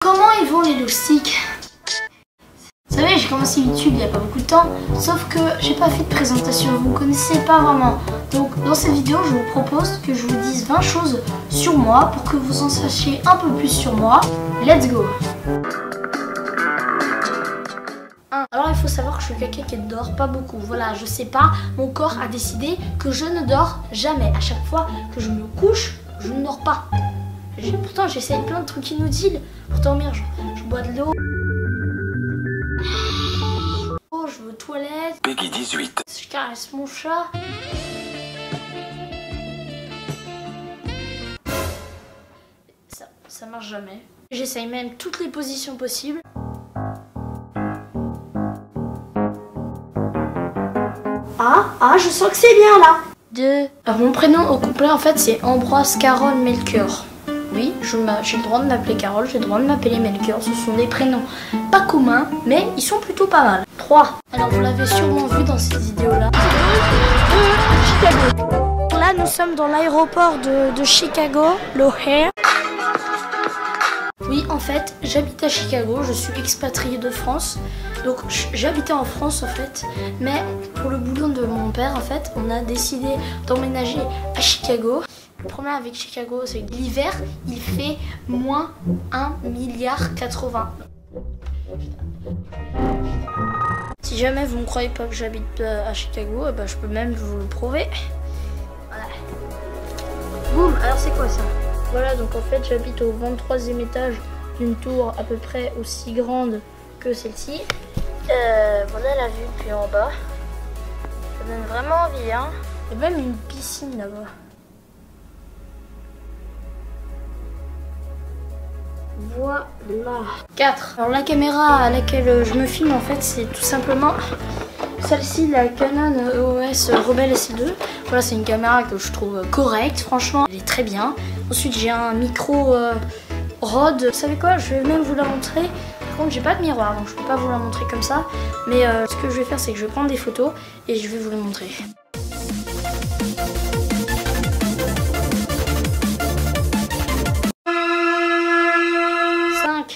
Comment ils vont les loustiques? Vous savez, j'ai commencé YouTube il n'y a pas beaucoup de temps, sauf que j'ai pas fait de présentation, vous me connaissez pas vraiment. Donc dans cette vidéo, je vous propose que je vous dise 20 choses sur moi pour que vous en sachiez un peu plus sur moi. Let's go! Alors il faut savoir que je suis quelqu'un qui ne dort pas beaucoup. Voilà, je sais pas, mon corps a décidé que je ne dors jamais. À chaque fois que je me couche, je ne dors pas. Pourtant j'essaye plein de trucs inutiles pour dormir. Je bois de l'eau. Oh, je vais aux toilettes. Peggy 18. Je caresse mon chat. Ça marche jamais. J'essaye même toutes les positions possibles. Ah, je sens que c'est bien là. Alors, mon prénom au complet en fait c'est Ambroise Carole Melchior. Oui, j'ai le droit de m'appeler Carole, j'ai le droit de m'appeler Melchior. Ce sont des prénoms pas communs, mais ils sont plutôt pas mal. 3. Alors vous l'avez sûrement vu dans cette vidéo là. Chicago. Là nous sommes dans l'aéroport de Chicago, l'Ohio. Oui, en fait, j'habite à Chicago, je suis expatriée de France. Donc j'habitais en France en fait, mais pour le boulot de mon père en fait, on a décidé d'emménager à Chicago. Le problème avec Chicago, c'est que l'hiver, il fait moins 1,80 milliard. Si jamais vous ne croyez pas que j'habite à Chicago, eh ben, je peux même vous le prouver. Voilà. Boum, alors c'est quoi ça? Voilà, donc en fait j'habite au 23e étage d'une tour à peu près aussi grande que celle-ci. Voilà la vue depuis en bas. Ça donne vraiment envie, hein. Il y a même une piscine là-bas. Voilà. 4. Alors la caméra à laquelle je me filme en fait c'est tout simplement celle-ci, la Canon EOS Rebel SL2. Voilà, c'est une caméra que je trouve correcte, franchement, elle est très bien. Ensuite j'ai un micro Rode. Vous savez quoi, je vais même vous la montrer. Par contre j'ai pas de miroir donc je peux pas vous la montrer comme ça. Mais ce que je vais faire c'est que je vais prendre des photos et je vais vous les montrer.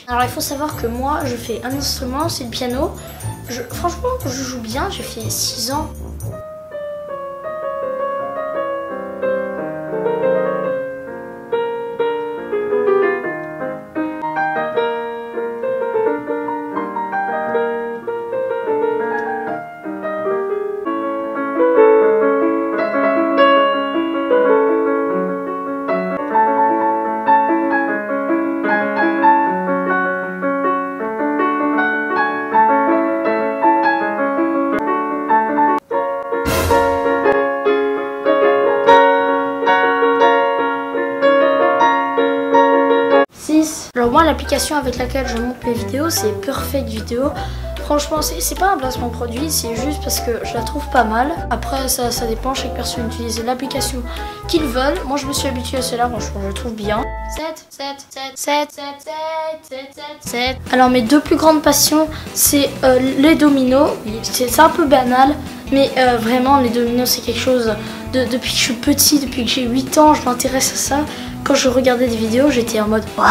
Alors il faut savoir que moi je fais un instrument, c'est le piano. Franchement je joue bien, j'ai fait 6 ans. Alors moi l'application avec laquelle je monte mes vidéos c'est Perfect Video. Franchement c'est pas un placement produit, c'est juste parce que je la trouve pas mal. Après ça dépend, chaque personne utilise l'application qu'ils veulent. Moi je me suis habituée à celle-là, franchement je la trouve bien. 7. Alors mes deux plus grandes passions c'est les dominos. C'est un peu banal mais vraiment les dominos c'est quelque chose depuis que je suis petit, depuis que j'ai 8 ans je m'intéresse à ça. Quand je regardais des vidéos, j'étais en mode waouh.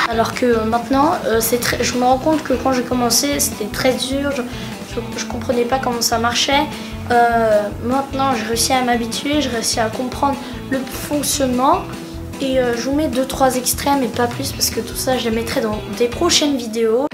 Alors que maintenant, je me rends compte que quand j'ai commencé, c'était très dur. Je comprenais pas comment ça marchait. Maintenant, j'ai réussi à m'habituer, j'ai réussi à comprendre le fonctionnement. Et je vous mets 2-3 extraits, mais pas plus, parce que tout ça, je les mettrai dans des prochaines vidéos.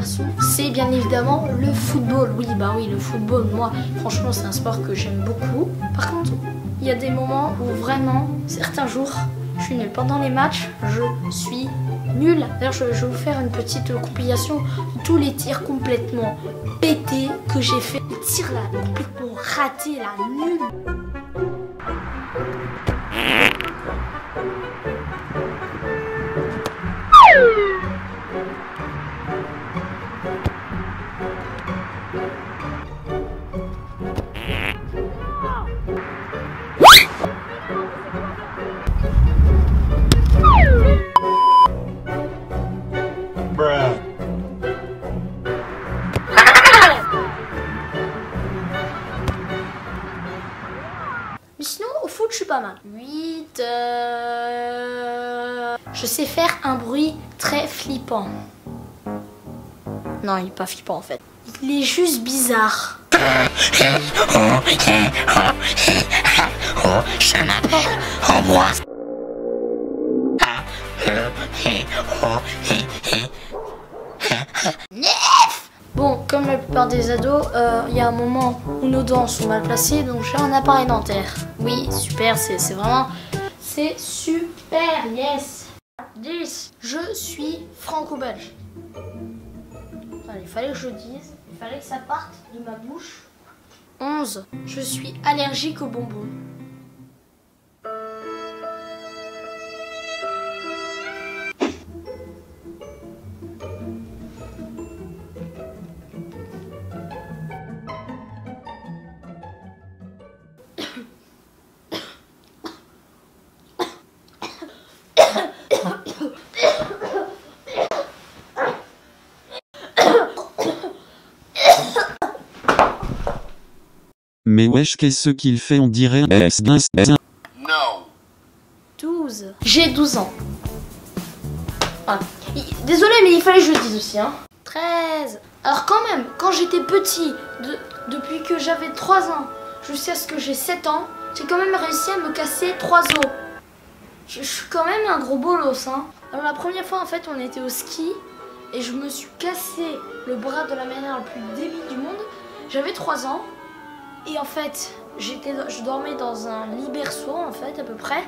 garçons, c'est bien évidemment le football. Oui, bah oui, le football, moi, franchement, c'est un sport que j'aime beaucoup. Par contre, il y a des moments où vraiment, certains jours, je suis nulle. Pendant les matchs, je suis nulle. D'ailleurs, je vais vous faire une petite compilation de tous les tirs complètement pétés que j'ai fait. Les tirs là, complètement ratés, là, nuls. Mais sinon, au foot, je suis pas mal. 8. Je sais faire un bruit très flippant. Non, il est pas flippant en fait. Il est juste bizarre. Je m'appelle Ambroise. Bon, comme la plupart des ados, il y a un moment où nos dents sont mal placées, donc j'ai un appareil dentaire. Oui, super, c'est vraiment... C'est super, yes. 10. Je suis franco-belge. Il fallait que je le dise, il fallait que ça parte de ma bouche. 11. Je suis allergique aux bonbons. Mais wesh, qu'est-ce qu'il fait? On dirait un No. 12. J'ai 12 ans. Ah. Désolé, mais il fallait que je le dise aussi. Hein. 13. Alors quand même, quand j'étais petit, depuis que j'avais 3 ans jusqu'à ce que j'ai 7 ans, j'ai quand même réussi à me casser 3 os. Je suis quand même un gros bolos. Hein. Alors la première fois, en fait, on était au ski et je me suis cassé le bras de la manière la plus débile du monde. J'avais 3 ans. Et en fait, je dormais dans un lit berceau, en fait, à peu près.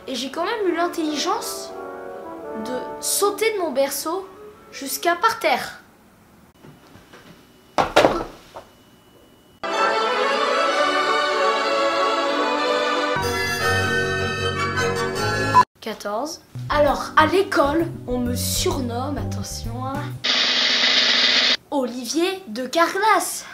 Et j'ai quand même eu l'intelligence de sauter de mon berceau jusqu'à par terre. « 14. Alors, à l'école, on me surnomme, attention, hein, Olivier de Carglass.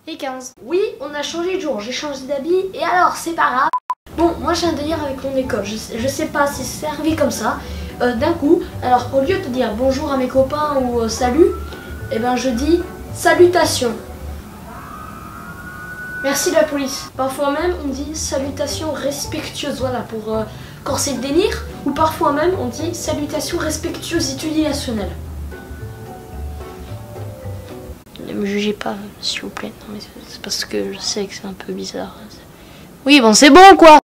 Et 15. Oui, on a changé de jour, j'ai changé d'habit et alors c'est pas grave. Bon, moi j'ai un délire avec mon école, je sais pas si c'est arrivé comme ça, d'un coup. Alors au lieu de dire bonjour à mes copains ou salut, eh ben je dis salutations. Merci la police. Parfois même on dit salutations respectueuses, voilà, pour quand c'est le délire. Ou parfois même on dit salutations respectueuses utilisationnelles. Ne me jugez pas, s'il vous plaît. Non, mais c'est parce que je sais que c'est un peu bizarre. Oui, bon, c'est bon, quoi.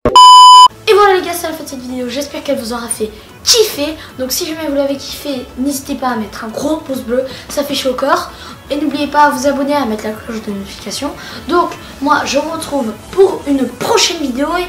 Et voilà, les gars, c'est la fin de cette vidéo. J'espère qu'elle vous aura fait kiffer. Donc, si jamais vous l'avez kiffé, n'hésitez pas à mettre un gros pouce bleu. Ça fait chaud au corps. Et n'oubliez pas à vous abonner, à mettre la cloche de notification. Donc, moi, je vous retrouve pour une prochaine vidéo. Et